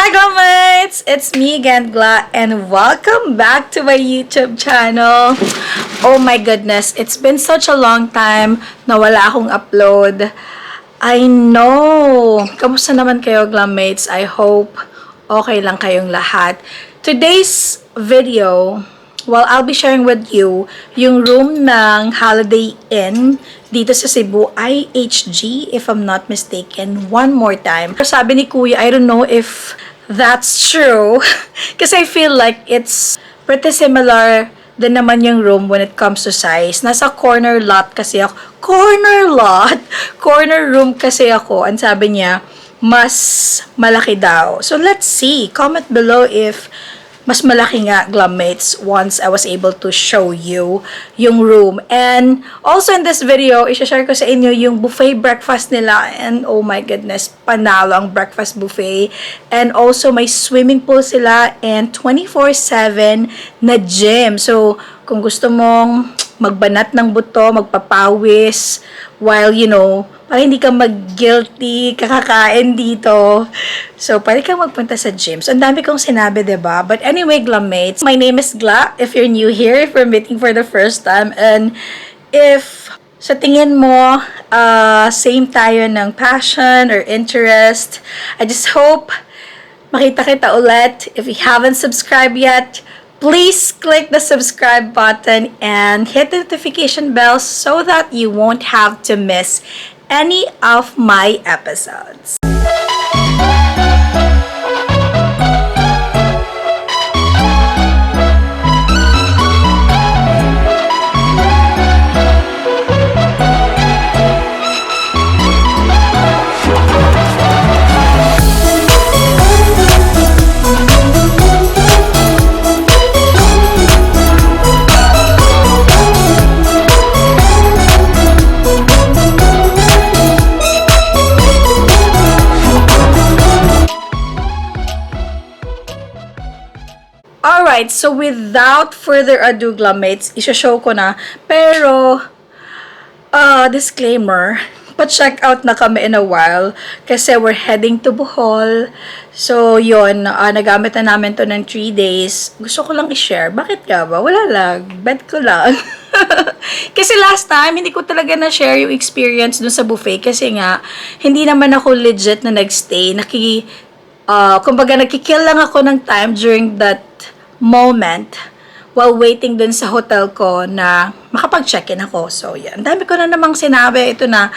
Hi guys! It's me again, Gla, and welcome back to my YouTube channel. Oh my goodness, it's been such a long time na wala akong upload. I know! Kamusta naman kayo, Glammates? I hope okay lang kayong lahat. Today's video, well, I'll be sharing with you yung room ng Holiday Inn dito sa Cebu, IHG, if I'm not mistaken, one more time. Sabi ni Kuya, I don't know if that's true. Kasi I feel like it's pretty similar din naman yung room when it comes to size. Nasa corner lot kasi ako. Corner lot? Corner room kasi ako. Ang sabi niya, mas malaki daw. So let's see. Comment below if mas malaki nga, Glammates, once I was able to show you yung room. And also in this video, i-share ko sa inyo yung buffet breakfast nila. And oh my goodness, panalo ang breakfast buffet. And also may swimming pool sila and 24/7 na gym. So kung gusto mong magbanat ng buto, magpapawis, while para hindi ka mag-guilty, kakakain dito. So, pwede kang magpunta sa gym. So, ang dami kong sinabi, diba? But anyway, Glammates, my name is Gla. If you're new here, if you're meeting for the first time, and if sa tingin mo, same tayo ng passion or interest, I just hope makita kita ulit. If you haven't subscribed yet, please click the subscribe button and hit the notification bell so that you won't have to miss any of my episodes. Alright, so without further ado, Glammates, isa-show ko na. Pero, disclaimer, pa-check out na kami in a while kasi we're heading to Bohol. So, yun, nagamit na namin to ng 3 days. Gusto ko lang i-share. Bakit ka ba? Wala lang. Bet ko lang. Kasi last time, hindi ko talaga na-share yung experience dun sa buffet kasi nga, hindi naman ako legit na nagstay. Kumbaga, nagkikill lang ako ng time during that moment while waiting dun sa hotel ko na makapag-check-in ako. So, yan. Dami ko na namang sinabi. Ito na.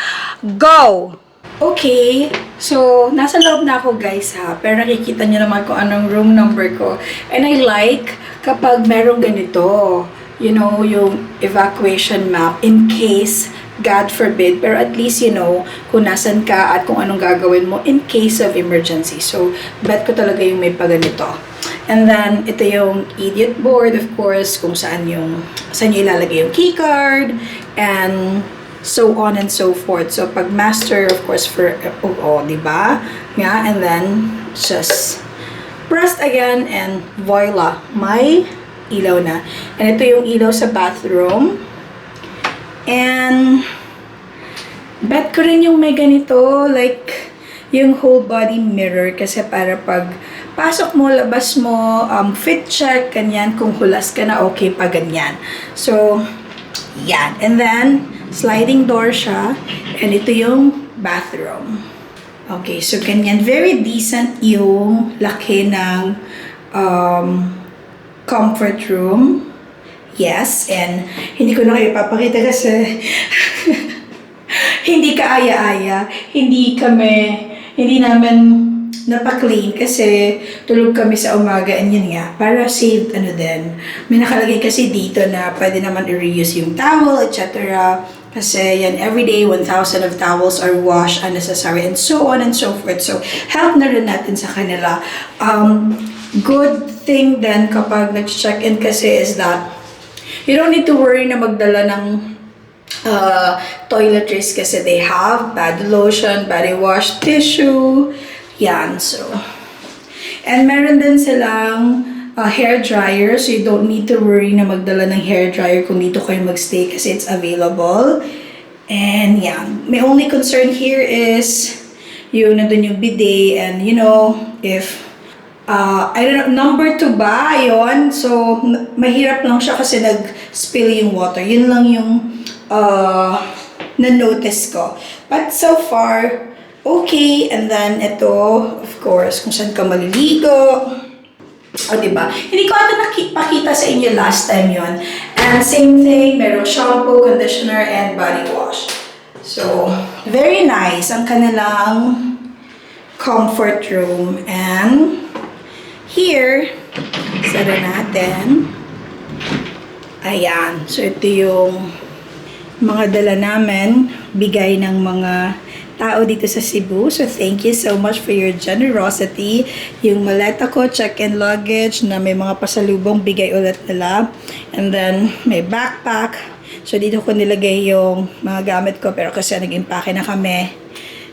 Go! Okay. So, nasa loob na ako, guys, ha. Pero nakikita nyo naman kung anong room number ko. And I like kapag merong ganito. Yung evacuation map in case God forbid, pero at least kung nasan ka at kung anong gagawin mo in case of emergency. So, bet ko talaga yung may paganito. And then, ito yung idiot board, of course, kung saan nyo ilalagay yung keycard, and so on and so forth. So, pag master, of course, diba? Yeah, and then, just press again, and voila, may ilaw na. And ito yung ilaw sa bathroom. And, bet ko rin yung may ganito, like, yung whole body mirror, kasi para pag pasok mo, labas mo, fit check, ganyan, kung hulas ka na, okay pa ganyan. So, yan. And then, sliding door siya, and ito yung bathroom. Okay, so ganyan. Very decent yung laki ng comfort room. Yes, and hindi ko na kayo papakita kasi hindi ka aya-aya. Hindi namin napa-clean kasi tulog kami sa umaga, and yun nga, para save din. May nakalagay kasi dito na pwede naman i-reuse yung towel, etc. Kasi yan, everyday 1,000 of towels are washed unnecessary, and so on and so forth. So, help na rin natin sa kanila. Good thing then kapag nag-check-in kasi is that you don't need to worry na magdala ng toiletries kasi they have body lotion, body wash, tissue. Yan, so. And meron din silang hair dryer, so you don't need to worry na magdala ng hair dryer kung dito kayo magstay kasi it's available. And yan, my only concern here is nandun yung bidet, and if I don't know, number 2 ba? Yun. So, mahirap lang siya kasi nag-spill yung water. Yun lang yung na-notice ko. But so far, okay. And then, ito, of course, kung saan ka maliligo. O, diba? Hindi ko ata nakipakita sa inyo last time yon. And same thing, merong shampoo, conditioner, and body wash. So, very nice ang kanilang comfort room. And here, sara natin. Ayan. So, ito yung mga dala namin. Bigay ng mga tao dito sa Cebu. So, thank you so much for your generosity. Yung maleta ko, check-in luggage, na may mga pasalubong, bigay ulit nila. And then, may backpack. So, dito ko nilagay yung mga gamit ko. Pero kasi nag-impake na kami.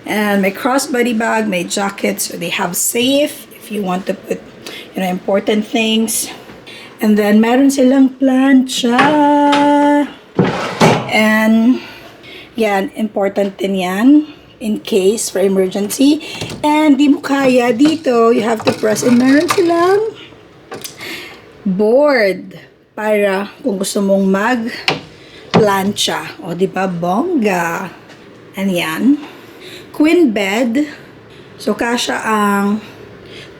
And may crossbody bag, may jacket. So, they have safe if you want to put, important things. And then, meron silang plancha. And, yan, important din yan. In case for emergency. And di mo kaya dito, you have to press. And meron silang board para kung gusto mong mag-plancha. O, di ba? Bongga. And yan. Queen bed. So, kasha ang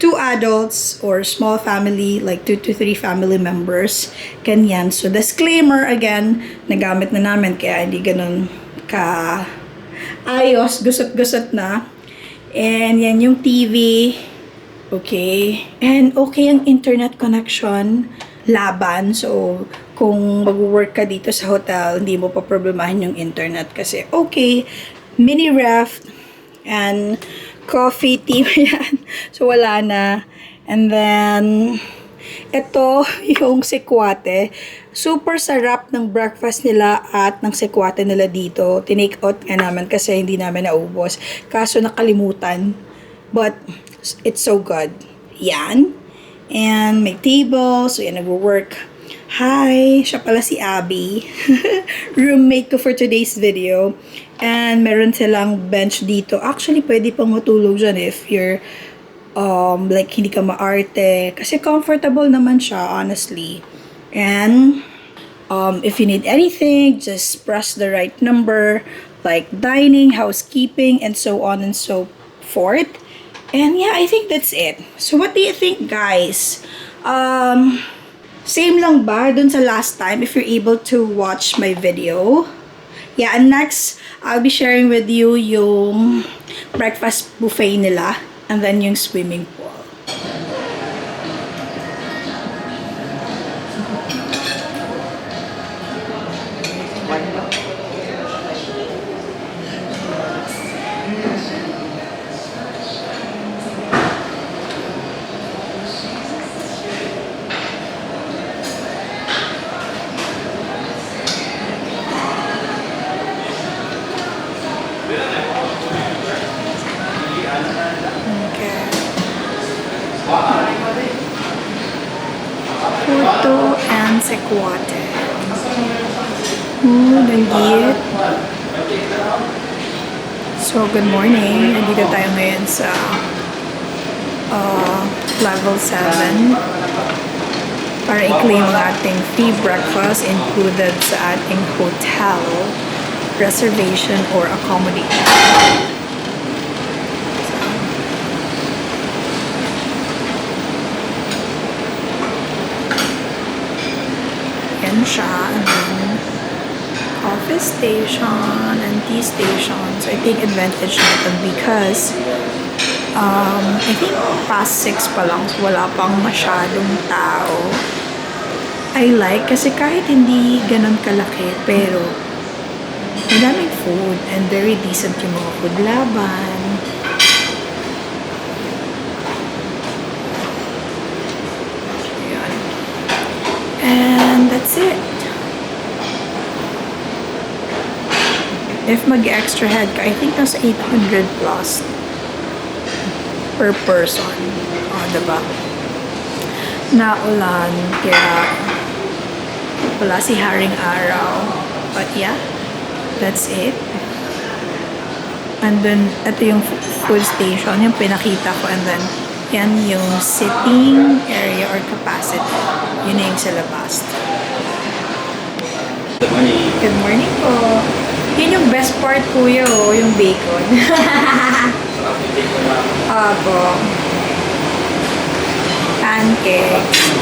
2 adults or small family, like 2 to 3 family members. Ganyan. So, disclaimer again, nagamit na namin kaya hindi ganun ka ayos, gusot-gusot na. And yan yung TV. Okay. And okay ang internet connection. Laban. So, kung mag-work ka dito sa hotel, hindi mo pa problemahin yung internet kasi okay. Mini ref and coffee, tea yan. So, wala na. And then, ito yung sekwate. Super sarap ng breakfast nila at ng sekwate nila dito. Tinake out nga naman kasi hindi namin naubos. Kaso nakalimutan. But, it's so good. Yan. And may table. So, yan, nag-work. Hi! Siya pala si Abby. Roommate ko for today's video. And meron silang bench dito. Actually, pwede pang matulog dyan if you're like hindi ka maarte. Kasi comfortable naman siya, honestly. And if you need anything, just press the right number, like dining, housekeeping, and so on and so forth. And yeah, I think that's it. So what do you think, guys? Same lang ba dun sa last time if you're able to watch my video? Yeah, and next, I'll be sharing with you yung breakfast buffet nila and then yung swimming pool. Puto and sekwate. Nandit. So, good morning. Nandito tayo ngayon sa level 7 para i-claim ang ating free breakfast included sa ating hotel reservation or accommodation. Yan siya. And then, coffee station and tea station. So, I take advantage nito because I think past 6 pa lang. So, wala pang masyadong tao. I like kasi kahit hindi ganun kalaki, pero madaming food and very decent yung mga food laban. Ayan. And that's it. If mag-extra head ka, I think nasa 800 plus per person. O, diba? Naulan, kaya wala si Haring Araw. But yeah, that's it. And then, ito yung food station, yung pinakita ko. And then, Yan yung sitting area or capacity. Yun yung sa labas. Good morning. Good morning po. Yun yung best part, kuya, oh, yung bacon. Abo. Pancakes.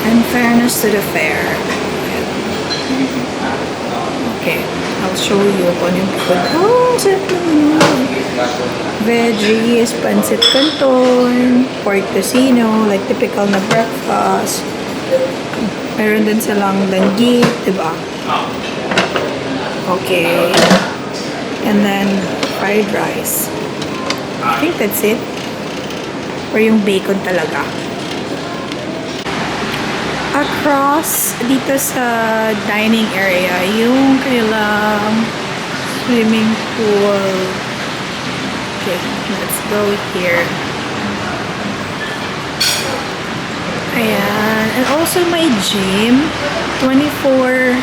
In fairness to the fair. Okay, I'll show you kung ano yung food. Oh, sarap naman. Veggies, pancit canton, pork tocino, like typical na breakfast. Meron din silang langgit, diba? Okay. And then, fried rice. I think that's it. Or yung bacon talaga. Across dito sa dining area, yung kanilang swimming pool. Okay, let's go here. Ayan. And also my gym, 24/7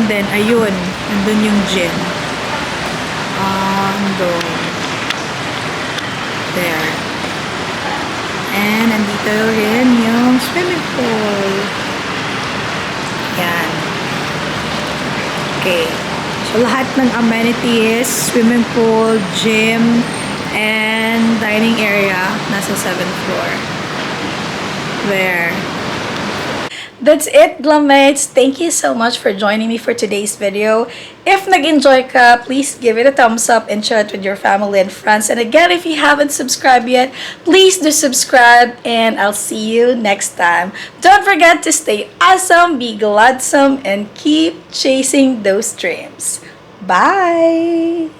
din. Ayun, nandun yung gym. Andun. There. And nandito rin yung swimming pool. Yan. Okay. So, lahat ng amenities, swimming pool, gym, and dining area, nasa 7th floor. There. That's it, Glamates. Thank you so much for joining me for today's video. If nag-enjoy ka, please give it a thumbs up and share it with your family and friends. And again, if you haven't subscribed yet, please do subscribe and I'll see you next time. Don't forget to stay awesome, be gladsome, and keep chasing those dreams. Bye!